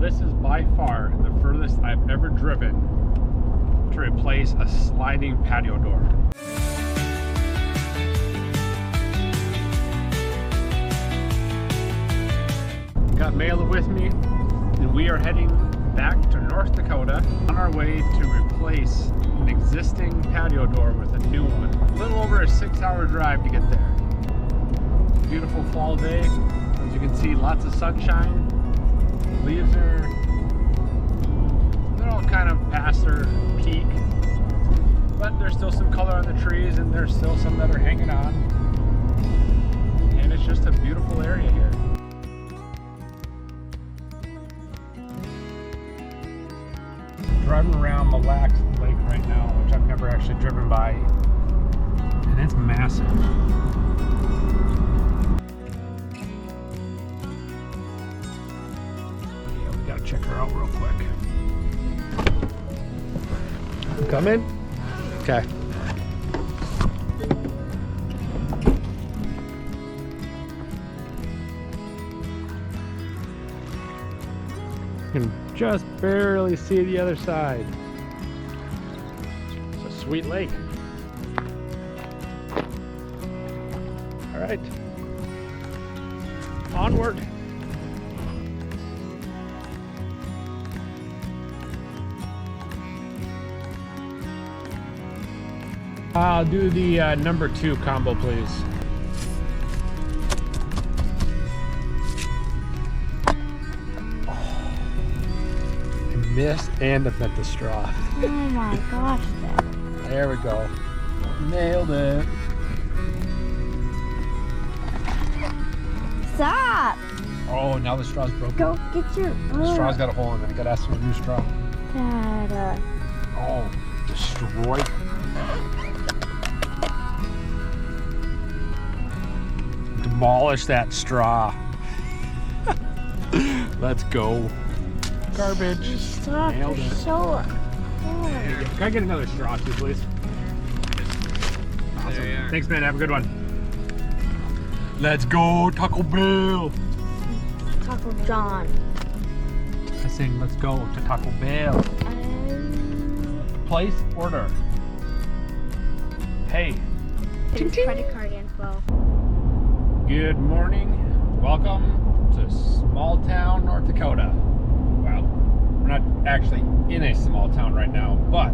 this is by far the furthest I've ever driven to replace a sliding patio door. Got Mela with me, and we are heading back to North Dakota on our way to replace an existing patio door with a new one. A little over a 6-hour drive to get there. Beautiful fall day. As you can see, lots of sunshine. Leaves are, they're all kind of past their peak, but there's still some color on the trees, and there's still some that are hanging on. And it's just a beautiful area here. Driving around Mille Lacs Lake right now, which I've never actually driven by, and it's massive. Yeah, we gotta check her out real quick. Come in? Okay. You can just barely see the other side. It's a sweet lake. All right, onward. I'll do the number 2 combo, please. Missed and I bent the straw. Oh my gosh, Dad. There we go. Nailed it. Stop! Oh, now the straw's broken. Go get your... The straw's got a hole in it. I gotta ask for a new straw. Dad, Oh, destroyed. Demolish that straw. Let's go. Garbage. Stop, Nailed you're it. so hard. Can I get another straw too, please? Awesome. Thanks, man. Have a good one. Let's go, Taco Bell. Taco John. I sing, let's go to Taco Bell. Place order. Hey. His credit card info. Good morning. Welcome to small town North Dakota. Well, we're not actually in a small town right now, but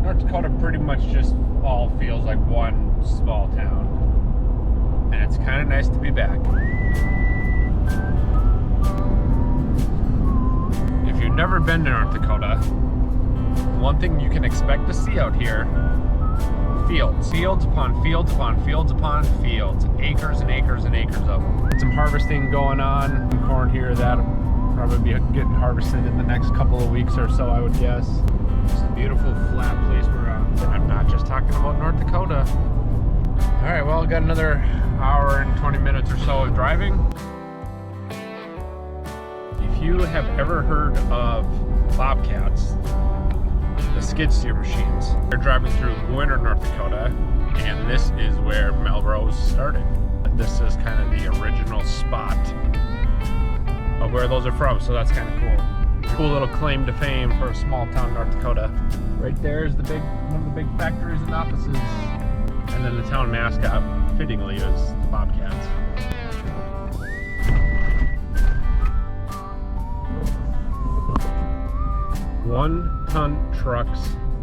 North Dakota pretty much just all feels like one small town. And it's kind of nice to be back. If you've never been to North Dakota, one thing you can expect to see out here: fields. Fields upon fields upon fields upon fields. Acres and acres and acres of them. Some harvesting going on. Some corn here that'll probably be getting harvested in the next couple of weeks or so, I would guess. It's a beautiful flat place we're on. And I'm not just talking about North Dakota. All right, well, got another hour and 20 minutes or so of driving. If you have ever heard of Bobcats, the skid steer machines, they're driving through Gwinner, North Dakota, and this is where Melrose started. This is kind of the original spot of where those are from, so that's kind of cool. Cool little claim to fame for a small town North Dakota. Right there is one of the big factories and offices, and then the town mascot, fittingly, is the Bobcats. One-ton trucks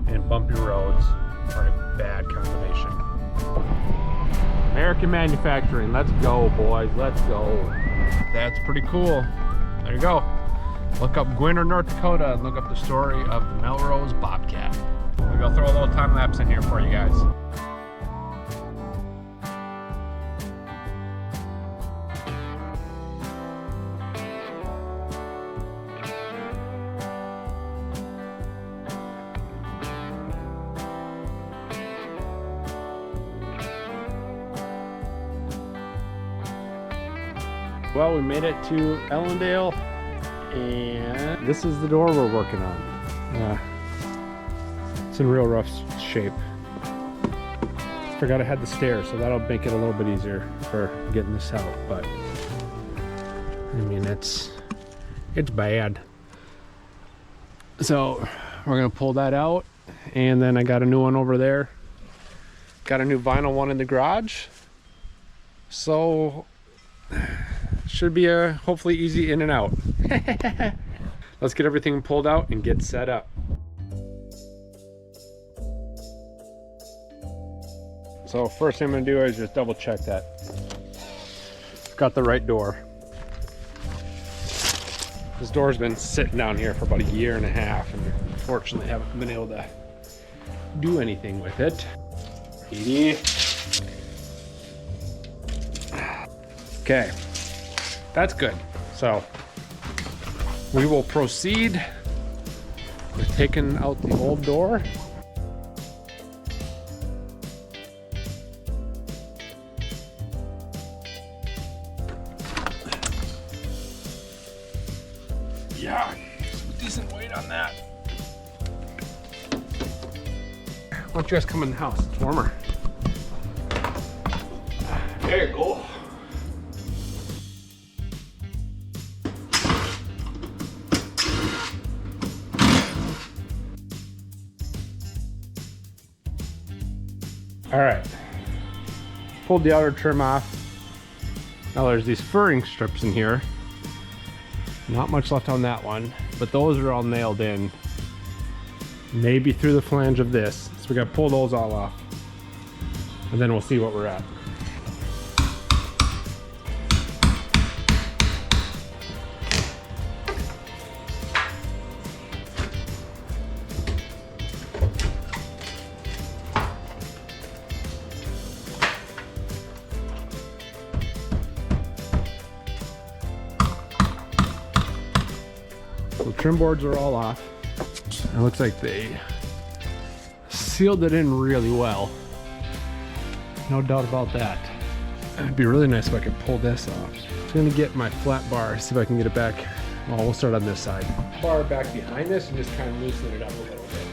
and bumpy roads are a bad combination. American manufacturing, let's go, boys, let's go. That's pretty cool. There you go. Look up Gwinner, North Dakota, and look up the story of the Melrose Bobcat. Maybe I'll throw a little time lapse in here for you guys. Well, we made it to Ellendale, and this is the door we're working on. Yeah, it's in real rough shape. Forgot I had the stairs, so that'll make it a little bit easier for getting this out. But I mean, it's It's bad. So we're gonna pull that out, and then I got a new one over there. Got a new vinyl one in the garage. So should be a hopefully easy in and out. Let's get everything pulled out and get set up. So first thing I'm gonna do is just double check that it's got the right door. This door's been sitting down here for about a year and a half, and unfortunately haven't been able to do anything with it. Edie. Okay, that's good. So we will proceed with taking out the old door. Yeah, some decent weight on that. Why don't you guys come in the house? It's warmer. There you go. All right, pulled the outer trim off. Now there's these furring strips in here. Not much left on that one, but those are all nailed in. Maybe through the flange of this. So we gotta pull those all off, and then we'll see what we're at. The trim boards are all off. It looks like they sealed it in really well. No doubt about that. It'd be really nice if I could pull this off. I'm gonna get my flat bar, see if I can get it back. Well, we'll start on this side. Bar back behind this and just kind of loosen it up a little bit.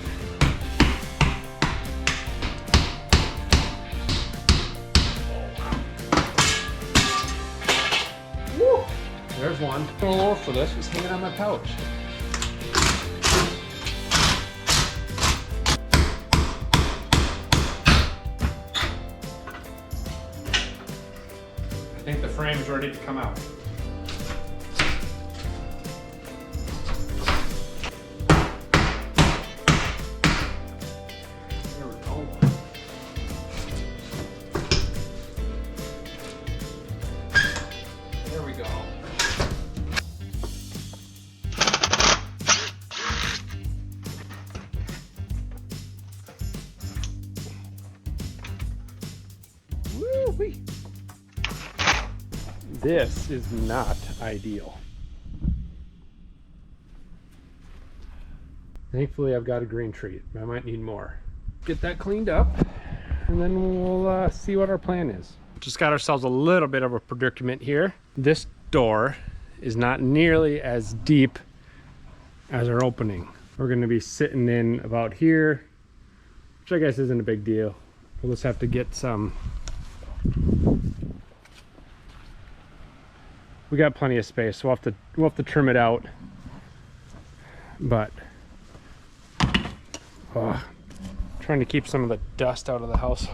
Woo! There's one. A little lower for this, just hanging on my pouch. I think the frame's ready to come out. There we go. There we go. Woo-wee. This is not ideal. Thankfully, I've got a green treat. I might need more. Get that cleaned up, and then we'll see what our plan is. Just got ourselves a little bit of a predicament here. This door is not nearly as deep as our opening. We're going to be sitting in about here, which I guess isn't a big deal. We'll just have to get some. We got plenty of space, so we'll have to trim it out. But trying to keep some of the dust out of the house.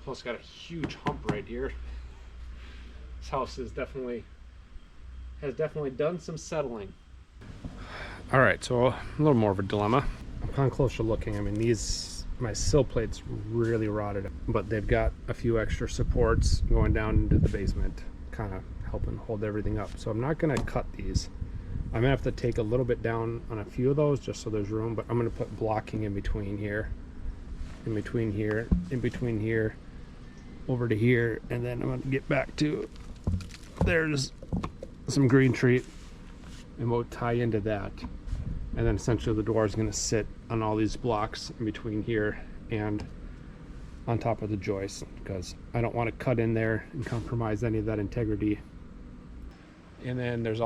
Plus, got a huge hump right here. This house has definitely done some settling. All right, so a little more of a dilemma. Upon closer looking, I mean, my sill plates really rotted, but they've got a few extra supports going down into the basement, kind of helping hold everything up. So I'm not going to cut these. I'm going to have to take a little bit down on a few of those just so there's room, but I'm going to put blocking in between here, in between here, in between here, over to here, and then I'm going to get back to, there's some green treat, and we'll tie into that. And then essentially the door is going to sit on all these blocks in between here and on top of the joist, because I don't want to cut in there and compromise any of that integrity. And then there's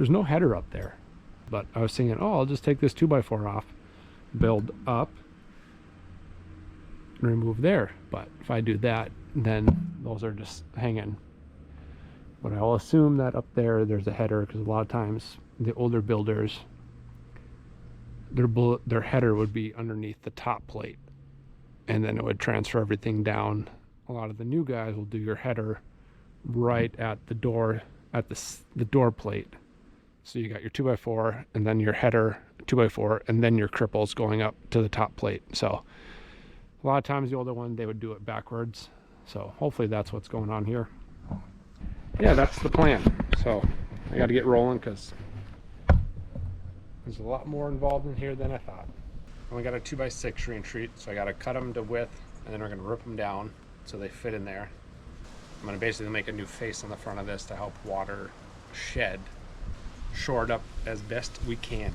no header up there, but I was thinking, oh, I'll just take this 2x4 off, build up, and remove there. But if I do that, then those are just hanging But I'll assume that up there's a header, because a lot of times the older builders, their header would be underneath the top plate, and then it would transfer everything down. A lot of the new guys will do your header right at the door, at the door plate. So you got your 2x4, and then your header 2x4, and then your cripples going up to the top plate. So a lot of times the older one, they would do it backwards. So hopefully that's what's going on here. Yeah, that's the plan. So I got to get rolling, because there's a lot more involved in here than I thought. We got a 2x6 shrink sheet, so I got to cut them to width, and then we're going to rip them down so they fit in there. I'm going to basically make a new face on the front of this to help water shed, shore it up as best we can.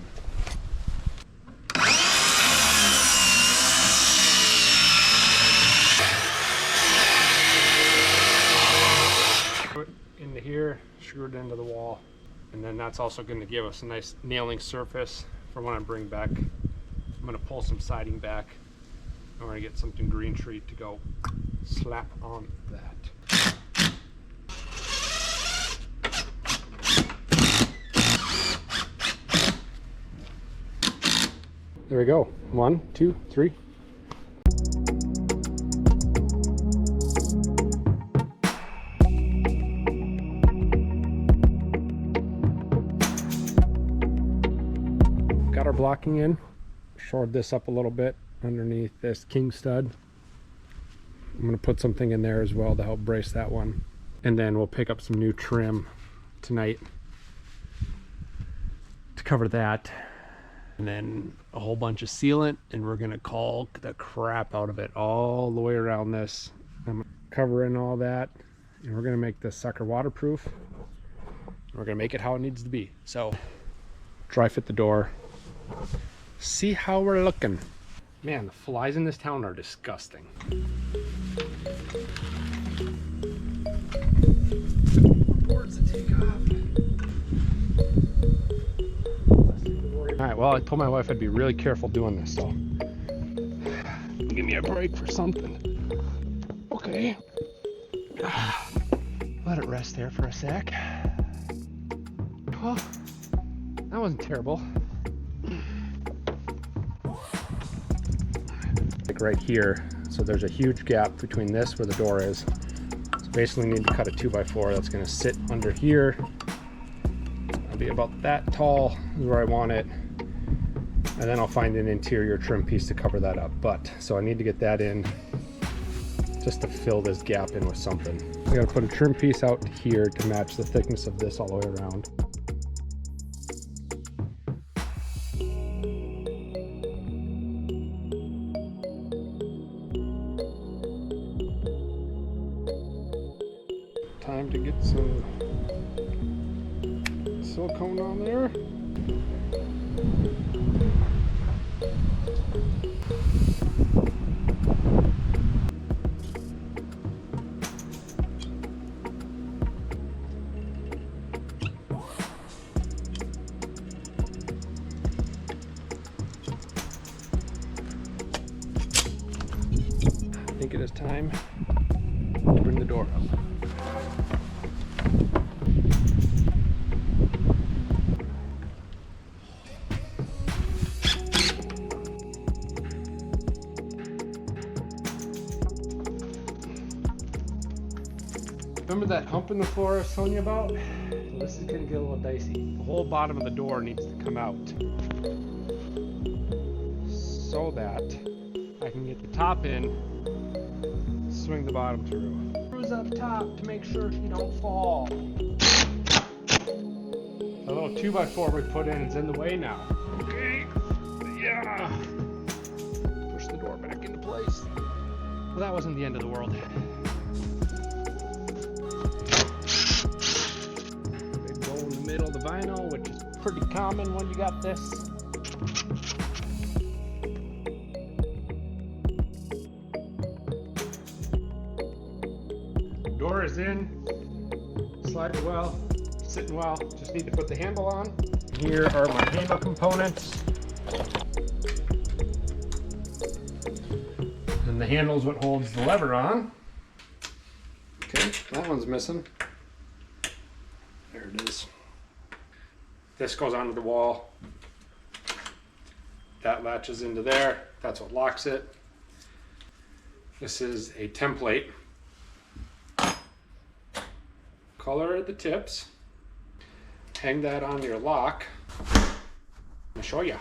Put into here, screw it into the wall, and then that's also going to give us a nice nailing surface for when I bring back. I'm going to pull some siding back, and we're going to get something green sheet to go slap on that. There we go. 1, 2, 3. Got our blocking in. Shored this up a little bit underneath this king stud. I'm going to put something in there as well to help brace that one. And then we'll pick up some new trim tonight to cover that. And then a whole bunch of sealant, and we're going to caulk the crap out of it all the way around this. I'm covering all that, and we're going to make this sucker waterproof. We're going to make it how it needs to be. So dry fit the door. See how we're looking. Man, the flies in this town are disgusting. Boards to take off. All right, well, I told my wife I'd be really careful doing this, so give me a break for something. Okay. Let it rest there for a sec. Oh, that wasn't terrible. Like right here, so there's a huge gap between this where the door is. So basically need to cut a 2x4 that's going to sit under here. It'll be about that tall is where I want it. And then I'll find an interior trim piece to cover that up. But so I need to get that in just to fill this gap in with something. I gotta put a trim piece out here to match the thickness of this all the way around. Time to get some silicone on there. I think it is time to bring the door up. Remember that hump in the floor I was telling you about? So this is going to get a little dicey. The whole bottom of the door needs to come out so that I can get the top in, swing the bottom through. Screws up top to make sure she don't fall. The little 2x4 we put in is in the way now. Okay, yeah. Push the door back into place. Well, that wasn't the end of the world. Middle of the vinyl, which is pretty common when you got this. Door is in, sliding well, sitting well. Just need to put the handle on. Here are my handle components. And the handle is what holds the lever on. Okay, that one's missing. There it is. This goes onto the wall. That latches into there. That's what locks it. This is a template. Color the tips. Hang that on your lock. I'll show you.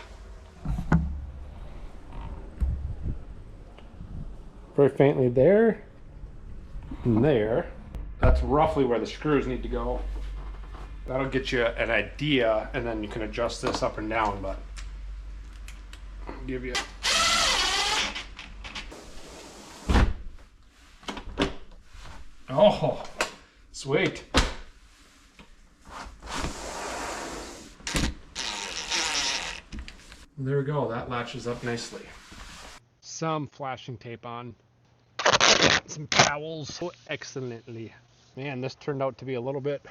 Very faintly there and there. That's roughly where the screws need to go. That'll get you an idea, and then you can adjust this up and down, but I'll give you. Oh, sweet. There we go, that latches up nicely. Some flashing tape on. Some towels. Oh, excellently. Man, this turned out to be a little bit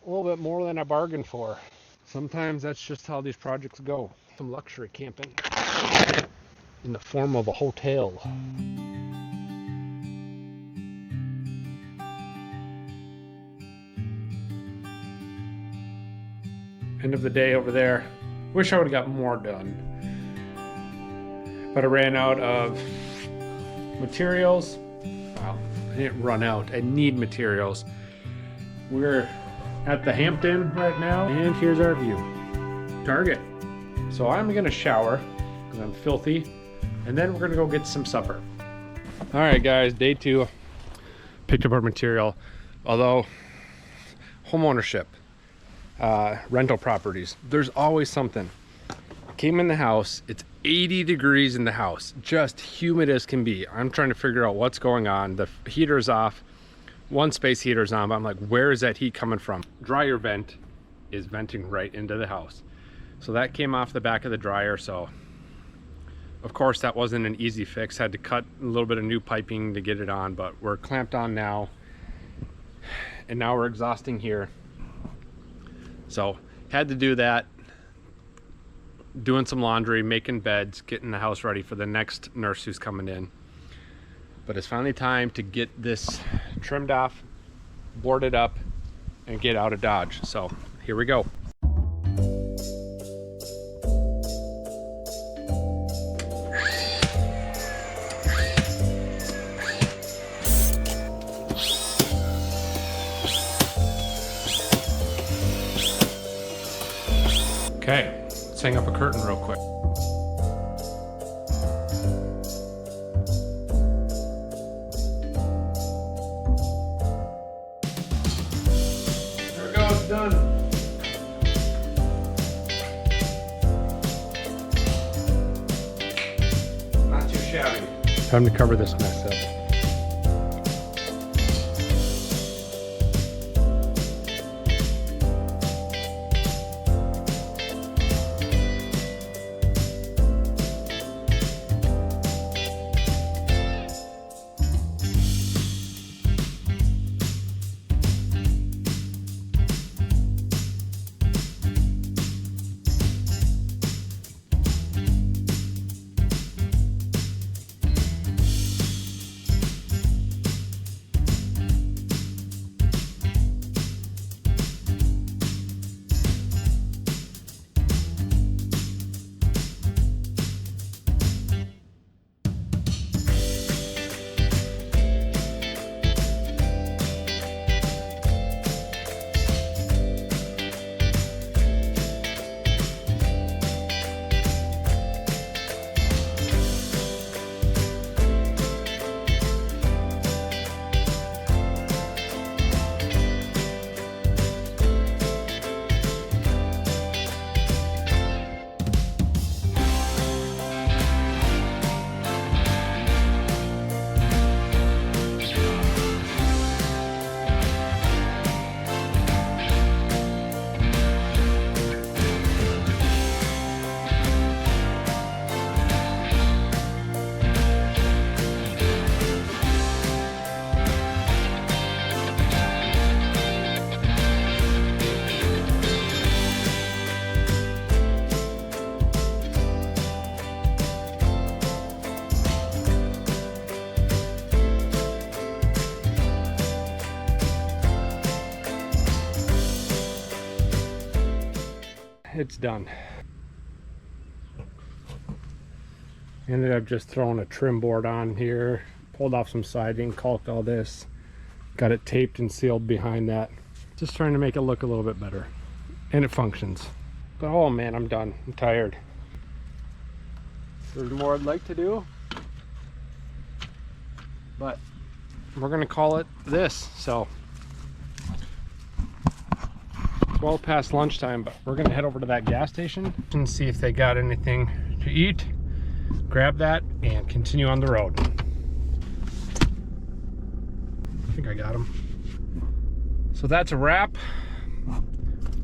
more than I bargained for. Sometimes that's just how these projects go. Some luxury camping in the form of a hotel. End of the day over there. Wish I would have got more done. But I ran out of materials. Well, I didn't run out. I need materials. We're at the Hampton right now, and here's our view. Target. So I'm gonna shower because I'm filthy, and then we're gonna go get some supper. All right, guys, day 2. Picked up our material. Although home ownership, rental properties, there's always something. Came in the house, it's 80 degrees in the house, just humid as can be. I'm trying to figure out what's going on. The heater's off, one space heater's on, but I'm like, where is that heat coming from? Dryer vent is venting right into the house. So that came off the back of the dryer, so of course that wasn't an easy fix. Had to cut a little bit of new piping to get it on, but we're clamped on now. And now we're exhausting here. So had to do that. Doing some laundry, making beds, getting the house ready for the next nurse who's coming in. But it's finally time to get this trimmed off, boarded up, and get out of Dodge. So here we go. Okay. Let's hang up a curtain real quick. There we go, it's done. Not too shabby. Time to cover this mess up. it's done. Ended up just throwing a trim board on here, pulled off some siding, caulked all this, got it taped and sealed behind that. Just trying to make it look a little bit better. And it functions. But oh man, I'm done. I'm tired. There's more I'd like to do, but we're gonna call it this. So 12 past lunchtime, but we're gonna head over to that gas station and see if they got anything to eat, grab that, and continue on the road. I think I got them. So that's a wrap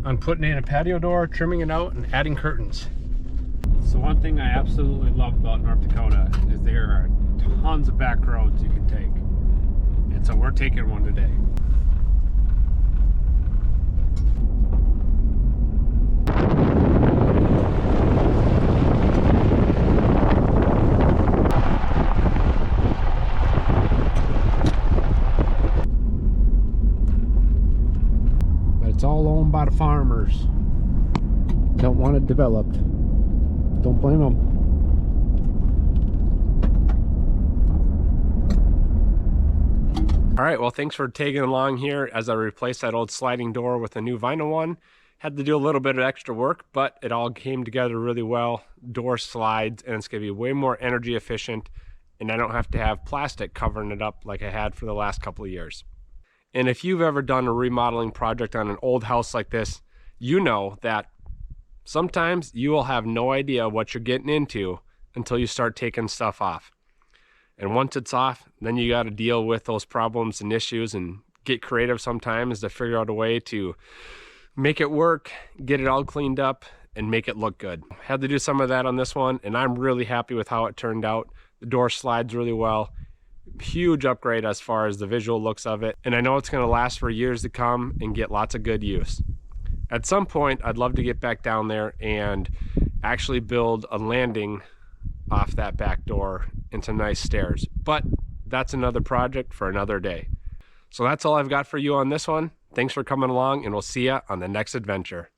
on putting in a patio door, trimming it out, and adding curtains. So one thing I absolutely love about North Dakota is there are tons of back roads you can take. And so we're taking one today. It's all owned by the farmers. Don't want it developed. Don't blame them. All right, well, thanks for tagging along here as I replaced that old sliding door with a new vinyl one. Had to do a little bit of extra work, but it all came together really well. Door slides, and it's gonna be way more energy efficient, and I don't have to have plastic covering it up like I had for the last couple of years. And if you've ever done a remodeling project on an old house like this, you know that sometimes you will have no idea what you're getting into until you start taking stuff off. And once it's off, then you got to deal with those problems and issues and get creative sometimes to figure out a way to make it work, get it all cleaned up, and make it look good. Had to do some of that on this one, and I'm really happy with how it turned out. The door slides really well. Huge upgrade as far as the visual looks of it, and I know it's going to last for years to come and get lots of good use. At some point I'd love to get back down there and actually build a landing off that back door and some nice stairs, but that's another project for another day. So that's all I've got for you on this one. Thanks for coming along, and we'll see you on the next adventure.